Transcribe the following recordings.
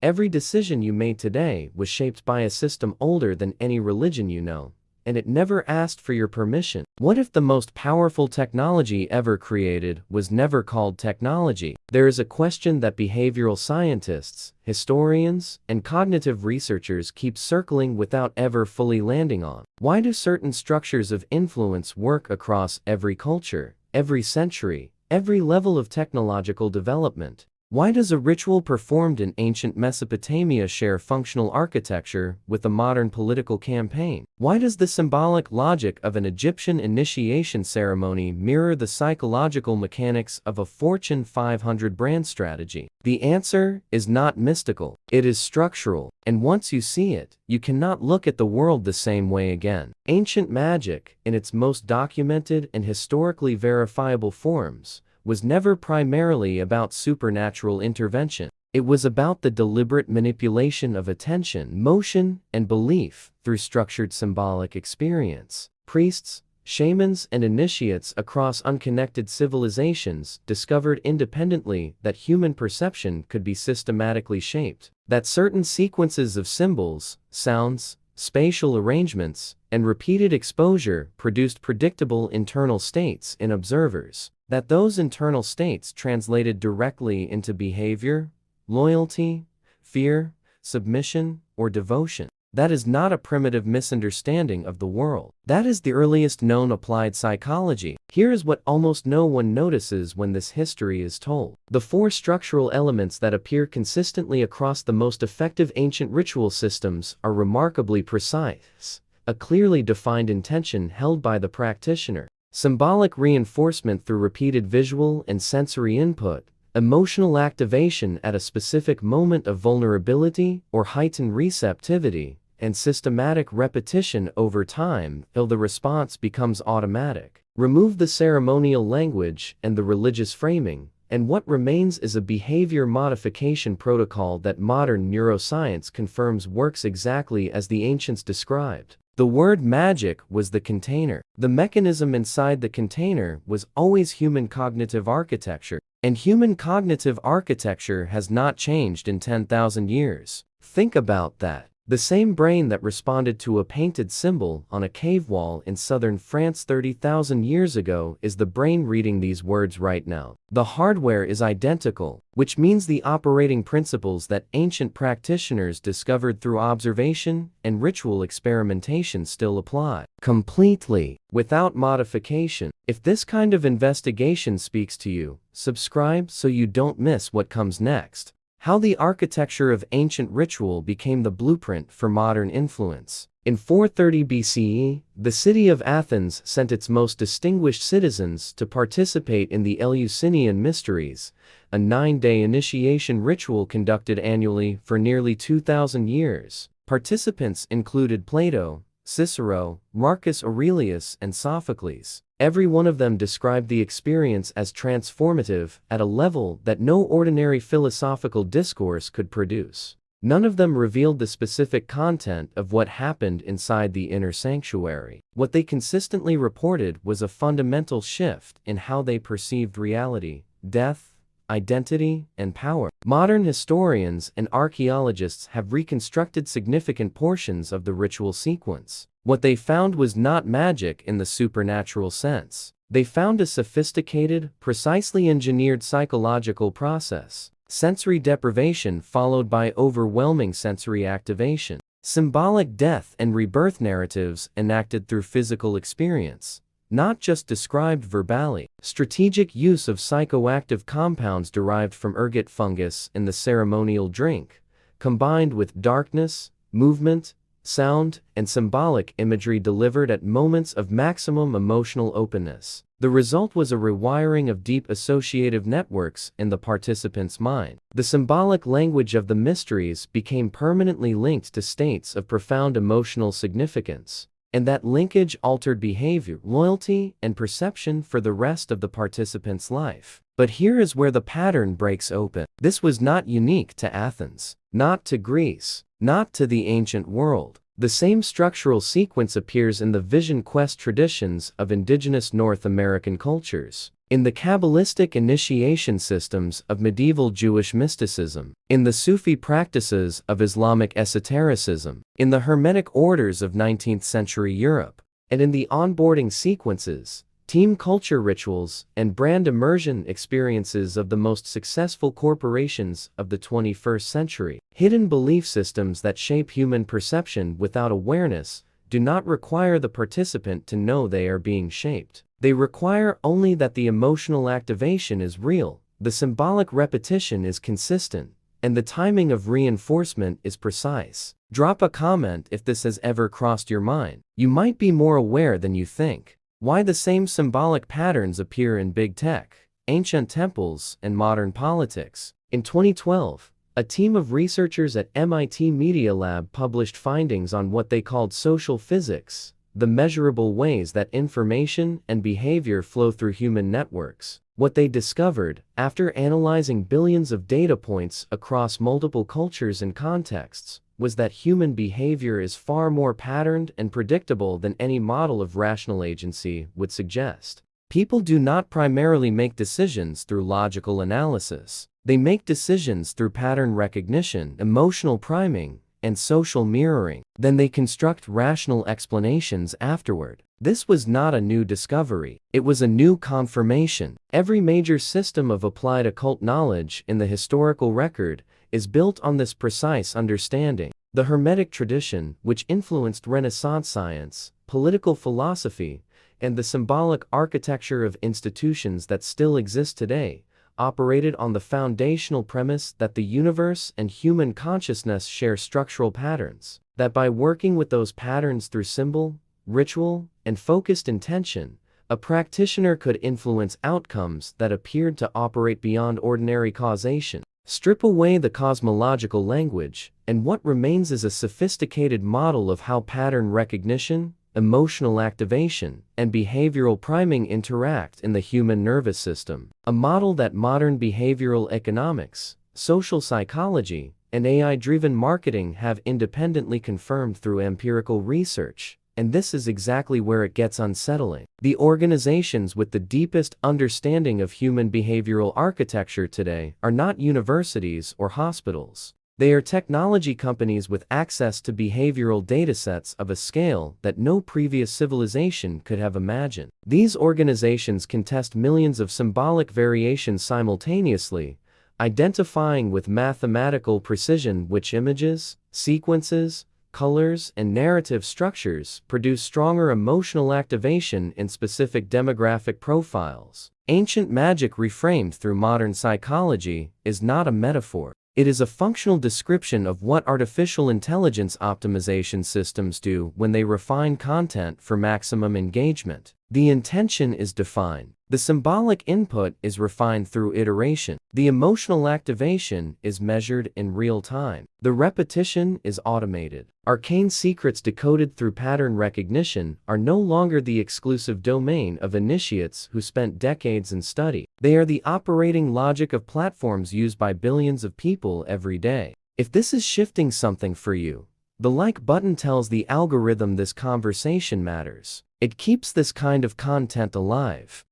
Every decision you made today was shaped by a system older than any religion you know, and it never asked for your permission. What if the most powerful technology ever created was never called technology? There is a question that behavioral scientists, historians, and cognitive researchers keep circling without ever fully landing on. Why do certain structures of influence work across every culture, every century, every level of technological development? Why does a ritual performed in ancient Mesopotamia share functional architecture with a modern political campaign? Why does the symbolic logic of an Egyptian initiation ceremony mirror the psychological mechanics of a Fortune 500 brand strategy? The answer is not mystical, it is structural, and once you see it, you cannot look at the world the same way again. Ancient magic, in its most documented and historically verifiable forms, was never primarily about supernatural intervention. It was about the deliberate manipulation of attention, motion, and belief through structured symbolic experience. Priests, shamans, and initiates across unconnected civilizations discovered independently that human perception could be systematically shaped, that certain sequences of symbols, sounds, spatial arrangements, and repeated exposure produced predictable internal states in observers, that those internal states translated directly into behavior, loyalty, fear, submission, or devotion. That is not a primitive misunderstanding of the world. That is the earliest known applied psychology. Here is what almost no one notices when this history is told. The four structural elements that appear consistently across the most effective ancient ritual systems are remarkably precise, a clearly defined intention held by the practitioner. Symbolic reinforcement through repeated visual and sensory input, emotional activation at a specific moment of vulnerability or heightened receptivity, and systematic repetition over time till the response becomes automatic. Remove the ceremonial language and the religious framing, and what remains is a behavior modification protocol that modern neuroscience confirms works exactly as the ancients described. The word magic was the container. The mechanism inside the container was always human cognitive architecture, and human cognitive architecture has not changed in 10,000 years. Think about that. The same brain that responded to a painted symbol on a cave wall in southern France 30,000 years ago is the brain reading these words right now. The hardware is identical, which means the operating principles that ancient practitioners discovered through observation and ritual experimentation still apply. Completely, without modification. If this kind of investigation speaks to you, subscribe so you don't miss what comes next. How the architecture of ancient ritual became the blueprint for modern influence. In 430 BCE, the city of Athens sent its most distinguished citizens to participate in the Eleusinian Mysteries, a 9-day initiation ritual conducted annually for nearly 2,000 years. Participants included Plato, Cicero, Marcus Aurelius, and Sophocles. Every one of them described the experience as transformative at a level that no ordinary philosophical discourse could produce. None of them revealed the specific content of what happened inside the inner sanctuary. What they consistently reported was a fundamental shift in how they perceived reality, death, identity, and power. Modern historians and archaeologists have reconstructed significant portions of the ritual sequence. What they found was not magic in the supernatural sense. They found a sophisticated, precisely engineered psychological process. Sensory deprivation followed by overwhelming sensory activation. Symbolic death and rebirth narratives enacted through physical experience, not just described verbally. Strategic use of psychoactive compounds derived from ergot fungus in the ceremonial drink, combined with darkness, movement, sound, and symbolic imagery delivered at moments of maximum emotional openness. The result was a rewiring of deep associative networks in the participant's mind. The symbolic language of the mysteries became permanently linked to states of profound emotional significance, and that linkage altered behavior, loyalty, and perception for the rest of the participant's life. But here is where the pattern breaks open. This was not unique to Athens, not to Greece, not to the ancient world. The same structural sequence appears in the vision quest traditions of indigenous North American cultures. in the Kabbalistic initiation systems of medieval Jewish mysticism, in the Sufi practices of Islamic esotericism, in the Hermetic orders of 19th century Europe, and in the onboarding sequences, team culture rituals, and brand immersion experiences of the most successful corporations of the 21st century. Hidden belief systems that shape human perception without awareness do not require the participant to know they are being shaped. They require only that the emotional activation is real, the symbolic repetition is consistent, and the timing of reinforcement is precise. Drop a comment if this has ever crossed your mind. You might be more aware than you think. Why the same symbolic patterns appear in big tech, ancient temples, and modern politics. In 2012, a team of researchers at MIT Media Lab published findings on what they called social physics, the measurable ways that information and behavior flow through human networks. What they discovered, after analyzing billions of data points across multiple cultures and contexts, was that human behavior is far more patterned and predictable than any model of rational agency would suggest. People do not primarily make decisions through logical analysis. They make decisions through pattern recognition, emotional priming, and social mirroring. Then they construct rational explanations afterward. This was not a new discovery. It was a new confirmation. Every major system of applied occult knowledge in the historical record is built on this precise understanding. The Hermetic tradition, which influenced Renaissance science, political philosophy, and the symbolic architecture of institutions that still exist today, operated on the foundational premise that the universe and human consciousness share structural patterns, that by working with those patterns through symbol, ritual, and focused intention, a practitioner could influence outcomes that appeared to operate beyond ordinary causation. Strip away the cosmological language, and what remains is a sophisticated model of how pattern recognition, emotional activation, and behavioral priming interact in the human nervous system. A model that modern behavioral economics, social psychology, and AI-driven marketing have independently confirmed through empirical research. And this is exactly where it gets unsettling. The organizations with the deepest understanding of human behavioral architecture today are not universities or hospitals. They are technology companies with access to behavioral datasets of a scale that no previous civilization could have imagined. These organizations can test millions of symbolic variations simultaneously, identifying with mathematical precision which images, sequences, colors, and narrative structures produce stronger emotional activation in specific demographic profiles. Ancient magic reframed through modern psychology is not a metaphor. It is a functional description of what artificial intelligence optimization systems do when they refine content for maximum engagement. The intention is defined. The symbolic input is refined through iteration. The emotional activation is measured in real time. The repetition is automated. Arcane secrets decoded through pattern recognition are no longer the exclusive domain of initiates who spent decades in study. They are the operating logic of platforms used by billions of people every day. If this is shifting something for you, the like button tells the algorithm this conversation matters. It keeps this kind of content alive.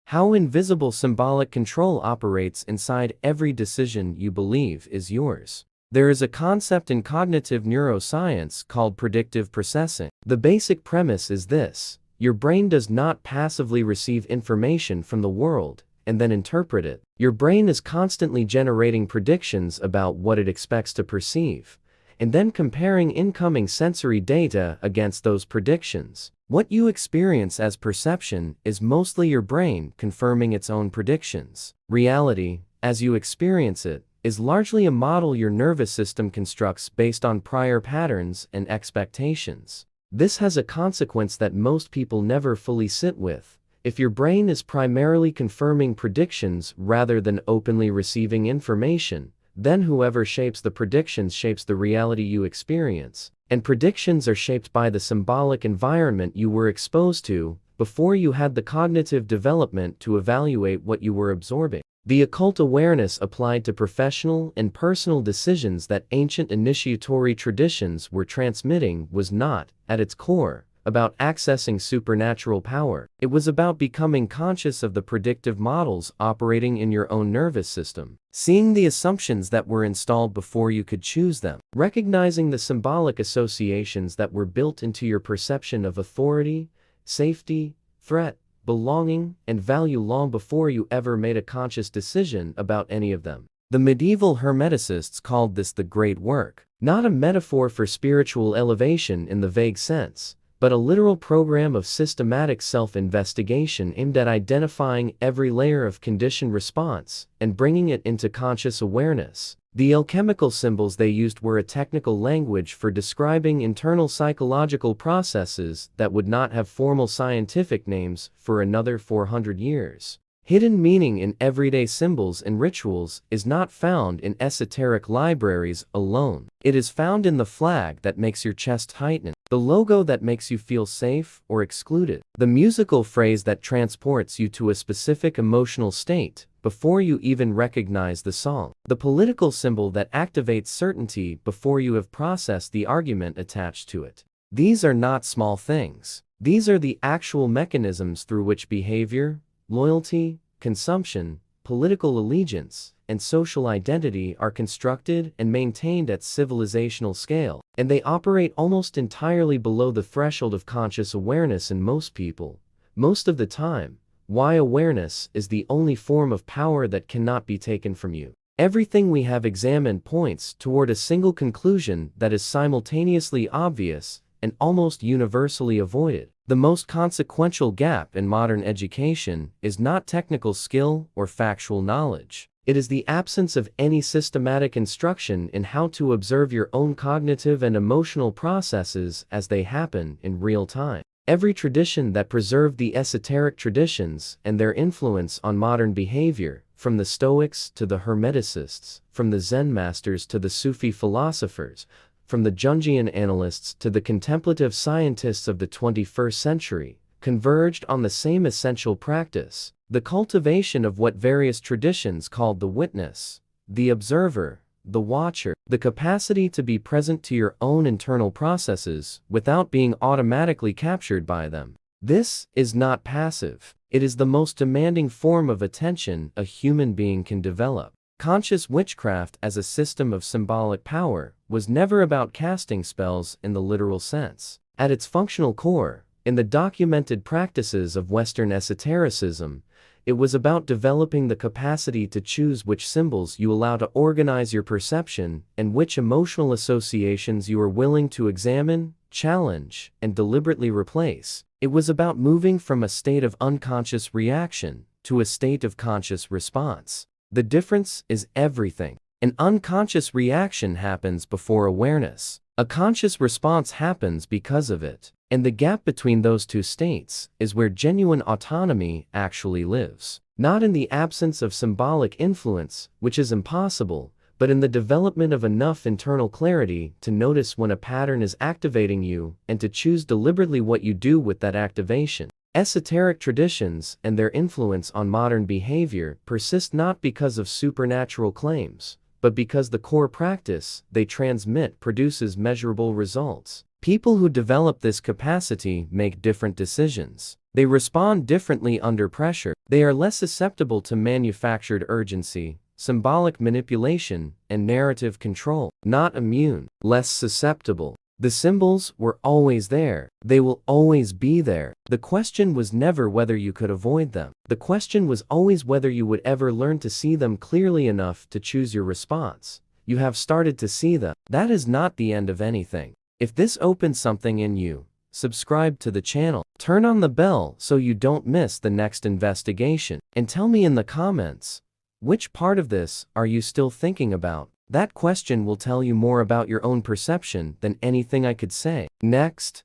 How invisible symbolic control operates inside every decision you believe is yours. There is a concept in cognitive neuroscience called predictive processing. The basic premise is this: your brain does not passively receive information from the world and then interpret it. Your brain is constantly generating predictions about what it expects to perceive, and then comparing incoming sensory data against those predictions. What you experience as perception is mostly your brain confirming its own predictions. Reality, as you experience it, is largely a model your nervous system constructs based on prior patterns and expectations. This has a consequence that most people never fully sit with. If your brain is primarily confirming predictions rather than openly receiving information, then whoever shapes the predictions shapes the reality you experience. And predictions are shaped by the symbolic environment you were exposed to before you had the cognitive development to evaluate what you were absorbing. The occult awareness applied to professional and personal decisions that ancient initiatory traditions were transmitting was not, at its core, about accessing supernatural power. It was about becoming conscious of the predictive models operating in your own nervous system, seeing the assumptions that were installed before you could choose them, recognizing the symbolic associations that were built into your perception of authority, safety, threat, belonging, and value long before you ever made a conscious decision about any of them. The medieval Hermeticists called this the Great Work, not a metaphor for spiritual elevation in the vague sense, but a literal program of systematic self-investigation aimed at identifying every layer of conditioned response and bringing it into conscious awareness. The alchemical symbols they used were a technical language for describing internal psychological processes that would not have formal scientific names for another 400 years. Hidden meaning in everyday symbols and rituals is not found in esoteric libraries alone. It is found in the flag that makes your chest tighten, the logo that makes you feel safe or excluded, the musical phrase that transports you to a specific emotional state before you even recognize the song, the political symbol that activates certainty before you have processed the argument attached to it. These are not small things. These are the actual mechanisms through which behavior, loyalty, consumption, political allegiance, and social identity are constructed and maintained at civilizational scale, and they operate almost entirely below the threshold of conscious awareness in most people, most of the time. Why awareness is the only form of power that cannot be taken from you. Everything we have examined points toward a single conclusion that is simultaneously obvious and almost universally avoided. The most consequential gap in modern education is not technical skill or factual knowledge. It is the absence of any systematic instruction in how to observe your own cognitive and emotional processes as they happen in real time. Every tradition that preserved the esoteric traditions and their influence on modern behavior, from the Stoics to the Hermeticists, from the Zen masters to the Sufi philosophers, from the Jungian analysts to the contemplative scientists of the 21st century, converged on the same essential practice: the cultivation of what various traditions called the witness, the observer, the watcher, the capacity to be present to your own internal processes without being automatically captured by them. This is not passive. It is the most demanding form of attention a human being can develop. Conscious witchcraft as a system of symbolic power was never about casting spells in the literal sense. At its functional core, in the documented practices of Western esotericism, it was about developing the capacity to choose which symbols you allow to organize your perception and which emotional associations you are willing to examine, challenge, and deliberately replace. It was about moving from a state of unconscious reaction to a state of conscious response. The difference is everything. An unconscious reaction happens before awareness. A conscious response happens because of it. And the gap between those two states is where genuine autonomy actually lives. Not in the absence of symbolic influence, which is impossible, but in the development of enough internal clarity to notice when a pattern is activating you and to choose deliberately what you do with that activation. Esoteric traditions and their influence on modern behavior persist not because of supernatural claims, but because the core practice they transmit produces measurable results. People who develop this capacity make different decisions. They respond differently under pressure. They are less susceptible to manufactured urgency, symbolic manipulation, and narrative control. Not immune, less susceptible. The symbols were always there. They will always be there. The question was never whether you could avoid them. The question was always whether you would ever learn to see them clearly enough to choose your response. You have started to see them. That is not the end of anything. If this opens something in you, subscribe to the channel. Turn on the bell so you don't miss the next investigation. And tell me in the comments, which part of this are you still thinking about? That question will tell you more about your own perception than anything I could say. Next,